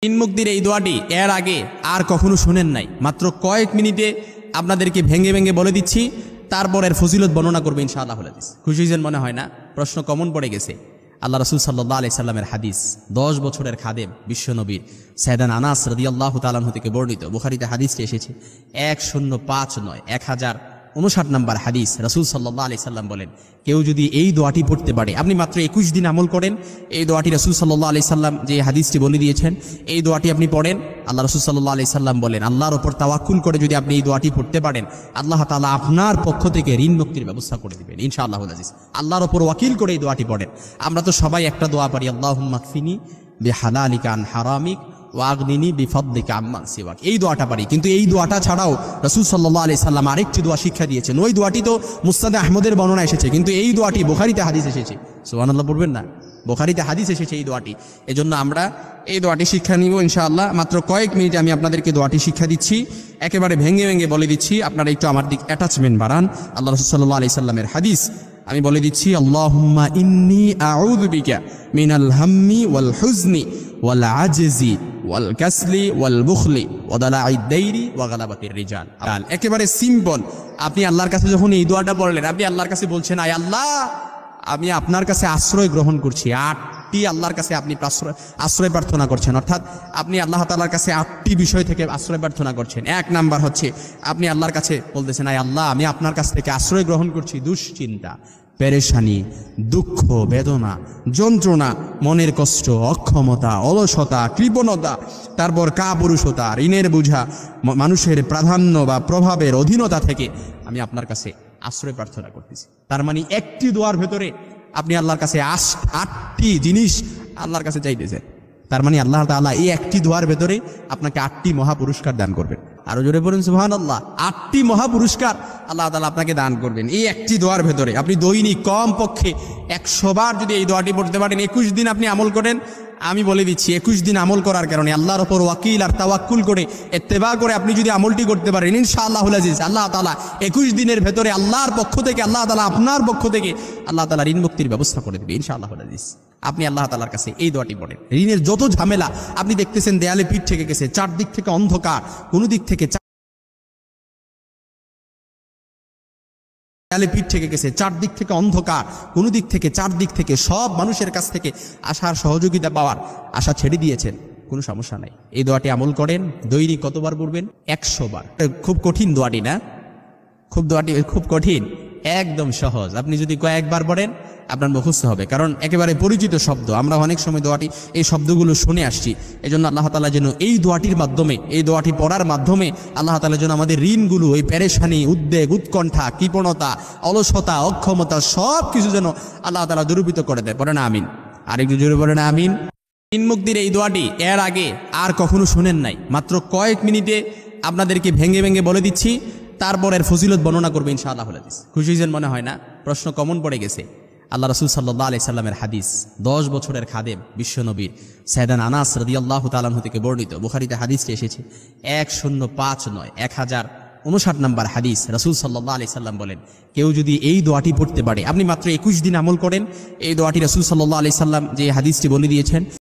তিন মুক্তির এই দোয়াটি এর আগে আর কখনো শুনেন নাই, মাত্র কয়েক মিনিটে আপনাদেরকে ভেঙে ভেঙে বলে দিচ্ছি, তারপর এর ফজিলত বর্ণনা করবে ইনশাআল্লাহ। খুশি হয়েছেন মনে হয় না? প্রশ্ন কমন পড়ে গেছে। আল্লাহ রাসূল সাল্লাল্লাহু আলাইহি সাল্লামের হাদিস, 10 বছরের খাদেম বিশ্বনবীর সাইয়েদানা আনাস রাদিয়াল্লাহু তাআলা আনহু থেকে বর্ণিত, বুখারীতে হাদিসটি এসেছে 1059 নয় 1059 নম্বর হাদিস। রাসূল সাল্লাল্লাহু আলাইহি সাল্লাম বলেন, কেউ যদি এই দোয়াটি পড়তে পারে, আপনি মাত্র 21 দিন আমল করেন, এই দোয়াটি রাসূল সাল্লাল্লাহু আলাইহি সাল্লাম যে হাদিসটি বলে দিয়েছেন, এই দোয়াটি আপনি পড়েন। আল্লাহ রাসূল সাল্লাল্লাহু আলাইহি সাল্লাম বলেন, আল্লাহর উপর তাওয়াক্কুল করে যদি আপনি এই দোয়াটি পড়তে পারেন, আল্লাহ তাআলা আপনার পক্ষ থেকে ঋণ মুক্তির ব্যবস্থা করে দিবেন ইনশাআল্লাহ। আল্লাহর উপর ওয়াকিল করে এই দোয়াটি পড়েন। আমরা তো সবাই একটা দোয়া পারি, আল্লাহুম্মা কফিনি বিহালালিকা আন হারামিক ওয়াগনিনি বিফদলিকা আম্মান সিওয়াক, এই দোয়াটা পারি। কিন্তু এই দোয়াটা ছাড়াও রাসূল সাল্লাল্লাহু আলাইহি সাল্লাম আরেকটি দোয়া শিক্ষা দিয়েছেন। ওই দোয়াটি তো মুসনাদ আহমদের বর্ণনা এসেছে, কিন্তু এই দোয়াটি বুখারীতে হাদিস এসেছে। সুবহানাল্লাহ পড়বেন না? বুখারীতে হাদিস এসেছে এই দোয়াটি। এজন্য আমরা এই দোয়াটি শিক্ষা নিব ইনশাআল্লাহ। মাত্র কয়েক মিনিটে আমি আপনাদেরকে দোয়াটি শিক্ষা দিচ্ছি, একেবারে ভেঙে ভেঙে বলে দিচ্ছি। আপনারা একটু আমার দিক অ্যাটাচমেন্ট বাড়ান। আল্লাহ রাসূল সাল্লাল্লাহু আলাইহি সাল্লামের হাদিস আমি বলে দিচ্ছি, আল্লাহুম্মা ইন্নী আউযু বিকা মিনাল হাম্মি ওয়াল হুজনি ওয়াল আজজি ওয়াল কাসলি ওয়াল বুখলি ওয়া দালাইদ দাইরি ওয়া গালাবাতির রিজাল। একেবারে সিম্পল। আপনি আল্লাহর কাছে যখন এই দোয়াটা পড়লেন, আপনি আল্লাহর কাছে বলছেন, আয় আল্লাহ, আমি আপনার কাছে আশ্রয় গ্রহণ করছি। 8টি আল্লাহর কাছে আপনি আশ্রয় প্রার্থনা করছেন, অর্থাৎ আপনি আল্লাহ তাআলার কাছে 8টি বিষয় থেকে আশ্রয় প্রার্থনা করছেন। 1 নাম্বার হচ্ছে আপনি আল্লাহর কাছে বলতেছেন, আয় আল্লাহ, আমি আপনার কাছ থেকে আশ্রয় গ্রহণ করছি দুশ্চিন্তা, পেরেশানি, দুঃখ, বেদনা, যন্ত্রণা, মনের কষ্ট, অক্ষমতা, অলসতা, কৃপণতা, তারপর কাপুরুষতা, ঋণের বোঝা, মানুষের প্রাধান্য বা প্রভাবের অধীনতা থেকে আমি আপনার কাছে আশ্রয় প্রার্থনা করতেছি। তার মানে একটি দোয়ার ভেতরে আপনি আল্লাহর কাছে 8টি জিনিস আল্লাহর কাছে চাইতেছেন। তার মানে আল্লাহ তাআলা এই একটি দোয়ার ভেতরে আপনাকে 8টি মহা পুরস্কার দান করবেন। আরো জোরে বলুন সুবহানাল্লাহ। 8টি মহা পুরস্কার আল্লাহ তাআলা আপনাকে দান করবেন এই একটি দোয়ার ভেতরে। আপনি দৈনিক কম পক্ষে 100 বার যদি এই দোয়াটি পড়তে পারেন, 21 দিন আপনি আমল করেন, আমি বলে দিচ্ছি 21 দিন আমল করার কারণে, আল্লাহর উপর ওয়াকিল আর তাওয়াক্কুল করে ইত্তেবা করে আপনি যদি আমলটি করতে পারেন, ইনশাআল্লাহুল আজিজ, আল্লাহ তাআলা 21 দিনের ভেতরে আল্লাহর পক্ষ থেকে, আল্লাহ তাআলা আপনার পক্ষ থেকে আল্লাহ তাআলা ঋণ মুক্তির ব্যবস্থা করে দেবে ইনশাআল্লাহুল আজিজ। আপনি আল্লাহ তাআলার কাছে এই দোয়াটি পড়েন। ঋণের যত ঝামেলা, আপনি দেখতেছেন দেয়ালে পিঠ থেকে গেছে, চারদিক থেকে অন্ধকার, কোন দিক থেকে পিঠ থেকে গেছে, চারদিক থেকে অন্ধকার, কোন দিক থেকে চারদিক থেকে সব মানুষের কাছ থেকে আশার সহযোগিতা পাওয়ার আশা ছেড়ে দিয়েছেন, কোনো সমস্যা নাই। এই দোয়াটি আমল করেন। দৈনিক কতবার পড়বেন? 100 বার। খুব কঠিন দোয়াটি না? দোয়াটি খুব কঠিন? একদম সহজ। আপনি যদি কয়েকবার পড়েন আপনার মুখস্থ হবে, কারণ একেবারে পরিচিত শব্দ। আমরা অনেক সময় দোয়াটি, এই শব্দগুলো শুনে আসছি। এজন্য আল্লাহ তাআলা যেন এই দোয়াটির মাধ্যমে, এই দোয়াটি পড়ার মাধ্যমে আল্লাহ তাআলা যেন আমাদের ঋণগুলো, এই পেরেশানি, উদ্বেগ, উৎকণ্ঠা, কৃপণতা, অলসতা, অক্ষমতা সব কিছু যেন আল্লাহ তাআলা দূরীভূত করে দেয়। পড়েন আমিন। আরেকটু জোরে পড়েন আমিন। তিন মুক্তির এই দোয়াটি এর আগে আর কখনো শুনেন নাই, মাত্র কয়েক মিনিটে আপনাদেরকে ভেঙে ভেঙে বলে দিচ্ছি, তারপর এর ফজিলত বর্ণনা করবে ইনশাআল্লাহ। খুশি হয়েছেন মনে হয় না? প্রশ্ন কমন পড়ে গেছে। আল্লাহ রাসূল সাল্লাল্লাহু আলাইহি সাল্লামের হাদিস, 10 বছরের খাদেম বিশ্বনবীর সাইয়েদানা আনাস রাদিয়াল্লাহু তাআলা আনহু থেকে বর্ণিত, বুখারীতে হাদিসটি এসেছে 1059 নয় 1059 নম্বর হাদিস। রাসূল সাল্লাল্লাহু আলাইহি সাল্লাম বলেন, কেউ যদি এই দোয়াটি পড়তে পারে, আপনি মাত্র 21 দিন আমল করেন, এই দোয়াটি রাসূল সাল্লাল্লাহু আলাইহি সাল্লাম যে হাদিসটি বলে দিয়েছেন,